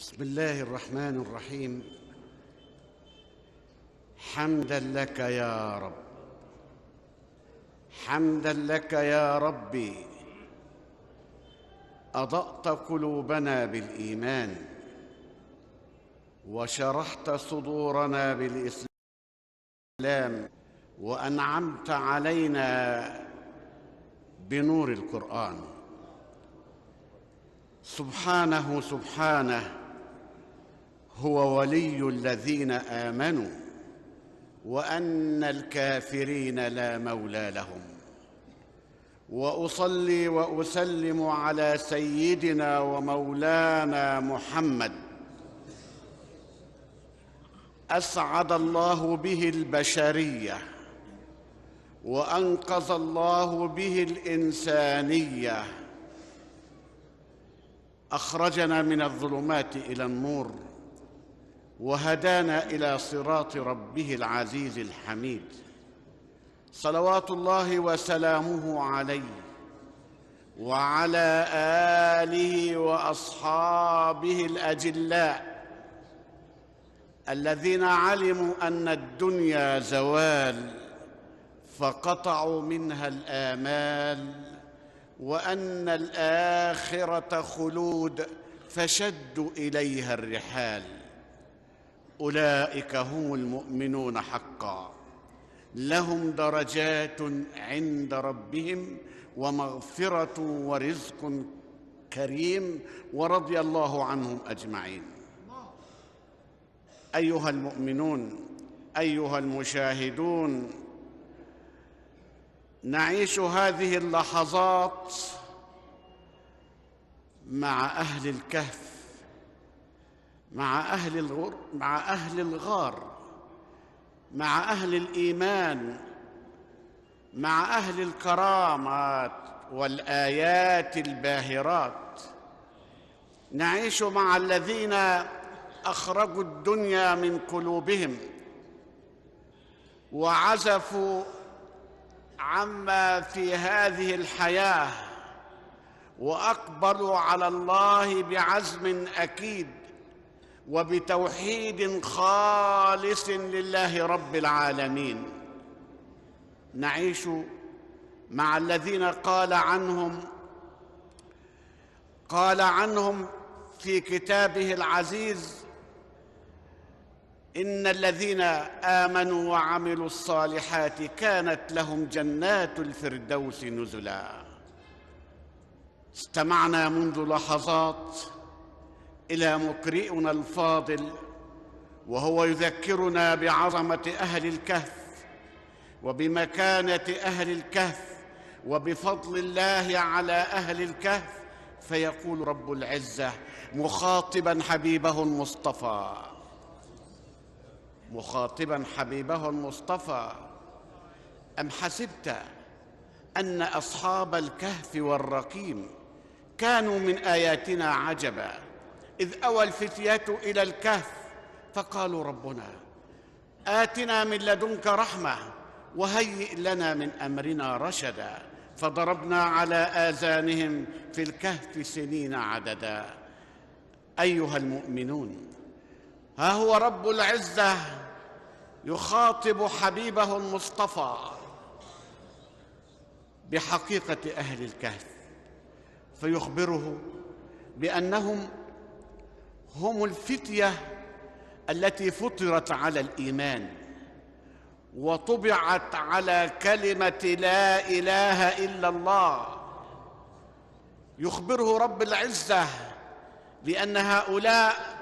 بسم الله الرحمن الرحيم. حمدا لك يا رب، حمدا لك يا ربي، أضأت قلوبنا بالإيمان وشرحت صدورنا بالإسلام وأنعمت علينا بنور القرآن. سبحانه سبحانه هو ولي الذين آمنوا وأن الكافرين لا مولى لهم. وأصلي وأسلم على سيدنا ومولانا محمد، أسعد الله به البشرية وأنقذ الله به الإنسانية، أخرجنا من الظلمات إلى النور وهدانا إلى صراط ربه العزيز الحميد، صلوات الله وسلامه عليه وعلى آله وأصحابه الأجلاء الذين علموا أن الدنيا زوال فقطعوا منها الآمال، وأن الآخرة خلود فشدوا إليها الرحال. أولئك هم المؤمنون حقا، لهم درجات عند ربهم ومغفرة ورزق كريم، ورضي الله عنهم أجمعين. أيها المؤمنون، أيها المشاهدون، نعيش هذه اللحظات مع أهل الكهف، مع أهل الغار، مع أهل الإيمان، مع أهل الكرامات والآيات الباهرات. نعيش مع الذين أخرجوا الدنيا من قلوبهم وعزفوا عما في هذه الحياة وأقبلوا على الله بعزم أكيد وبتوحيد خالص لله رب العالمين. نعيش مع الذين قال عنهم في كتابه العزيز: إن الذين آمنوا وعملوا الصالحات كانت لهم جنات الفردوس نزلا. استمعنا منذ لحظات إلى مقرئنا الفاضل وهو يذكرنا بعظمة أهل الكهف وبمكانة أهل الكهف وبفضل الله على أهل الكهف، فيقول رب العزة مخاطبا حبيبه المصطفى: أم حسبت أن أصحاب الكهف والرقيم كانوا من آياتنا عجبا إذ أوى الفتية إلى الكهف فقالوا ربنا آتنا من لدنك رحمة وهيئ لنا من أمرنا رشدا فضربنا على آذانهم في الكهف سنين عددا. أيها المؤمنون، ها هو رب العزة يخاطب حبيبه المصطفى بحقيقة أهل الكهف، فيخبره بأنهم هم الفتية التي فطرت على الإيمان وطبعت على كلمة لا إله إلا الله. يخبره رب العزة بأن هؤلاء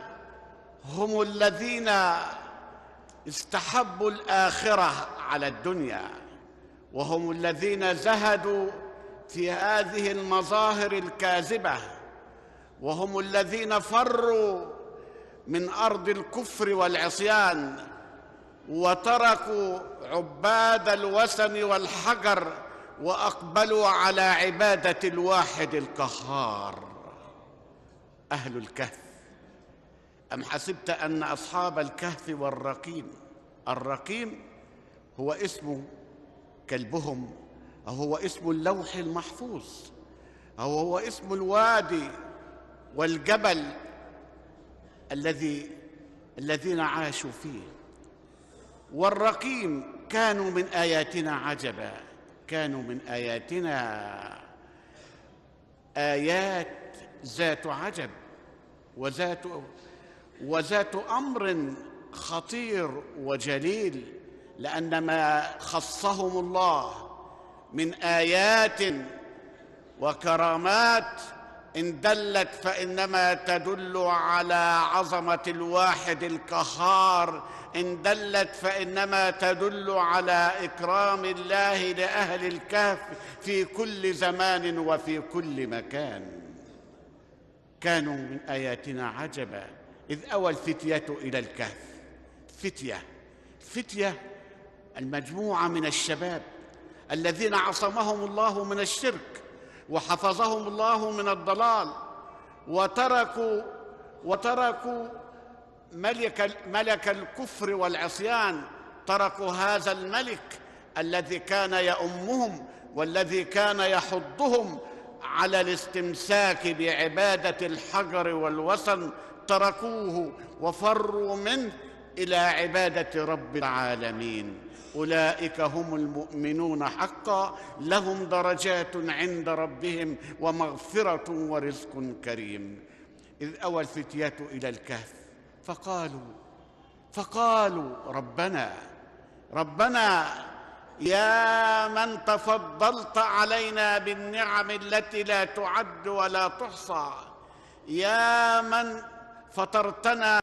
هم الذين استحبوا الآخرة على الدنيا، وهم الذين زهدوا في هذه المظاهر الكاذبة، وهم الذين فروا من أرض الكفر والعصيان وتركوا عباد الوثن والحجر وأقبلوا على عبادة الواحد القهار. أهل الكهف. أم حسبت أن أصحاب الكهف الرقيم هو اسم كلبهم، أو هو اسم اللوح المحفوظ، أو هو اسم الوادي والجبل الذين عاشوا فيه. والرقيم كانوا من آياتنا عجبا، كانوا من آياتنا آيات ذات عجب وذات أمر خطير وجليل، لأن ما خصهم الله من آيات وكرامات إن دلت فإنما تدل على عظمة الواحد القهار، إن دلت فإنما تدل على إكرام الله لأهل الكهف في كل زمان وفي كل مكان. كانوا من آياتنا عجبا إذ أوى الفتية إلى الكهف. فتية المجموعة من الشباب الذين عصمهم الله من الشرك وحفظهم الله من الضلال، وتركوا ملك الكفر والعصيان، تركوا هذا الملك الذي كان يؤمهم والذي كان يحضهم على الاستمساك بعبادة الحجر والوثن، تركوه وفروا منه إلى عبادة رب العالمين. أولئك هم المؤمنون حقا، لهم درجات عند ربهم ومغفرة ورزق كريم. إذ أوى الفتية إلى الكهف فقالوا ربنا يا من تفضلت علينا بالنعم التي لا تعد ولا تحصى، يا من فطرتنا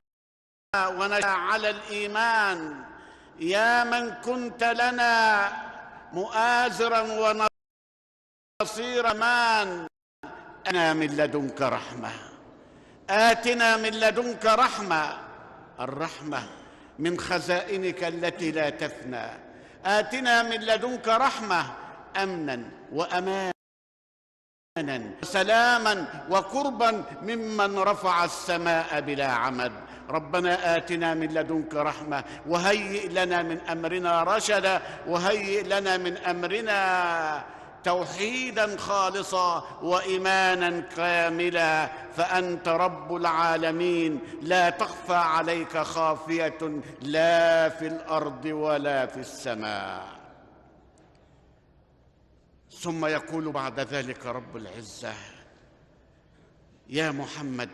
ونشأ على الإيمان، يا من كنت لنا مؤازرا ونصيرا، آتنا من لدنك رحمة، آتنا من لدنك رحمة، الرحمة من خزائنك التي لا تفنى، آتنا من لدنك رحمة، أمنا وأمانا وسلاما وقربا ممن رفع السماء بلا عمد. ربنا آتنا من لدنك رحمة وهيئ لنا من أمرنا رشدا، وهيئ لنا من أمرنا توحيدا خالصا وإيمانا كاملا، فأنت رب العالمين لا تخفى عليك خافية لا في الأرض ولا في السماء. ثم يقول بعد ذلك رب العزة: يا محمد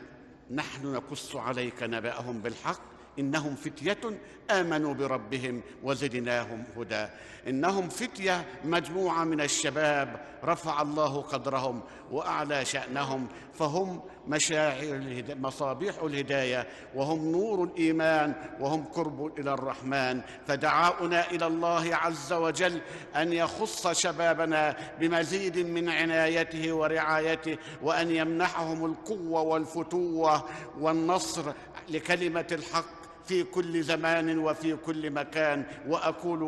نحن نقص عليك نبأهم بالحق، إنهم فتية آمنوا بربهم وزدناهم هدى. إنهم فتية مجموعة من الشباب رفع الله قدرهم وأعلى شأنهم، فهم مصابيح الهداية، وهم نور الإيمان، وهم قرب إلى الرحمن. فدعاؤنا إلى الله عز وجل أن يخص شبابنا بمزيد من عنايته ورعايته، وأن يمنحهم القوة والفتوة والنصر لكلمة الحق في كل زمان وفي كل مكان. وأقول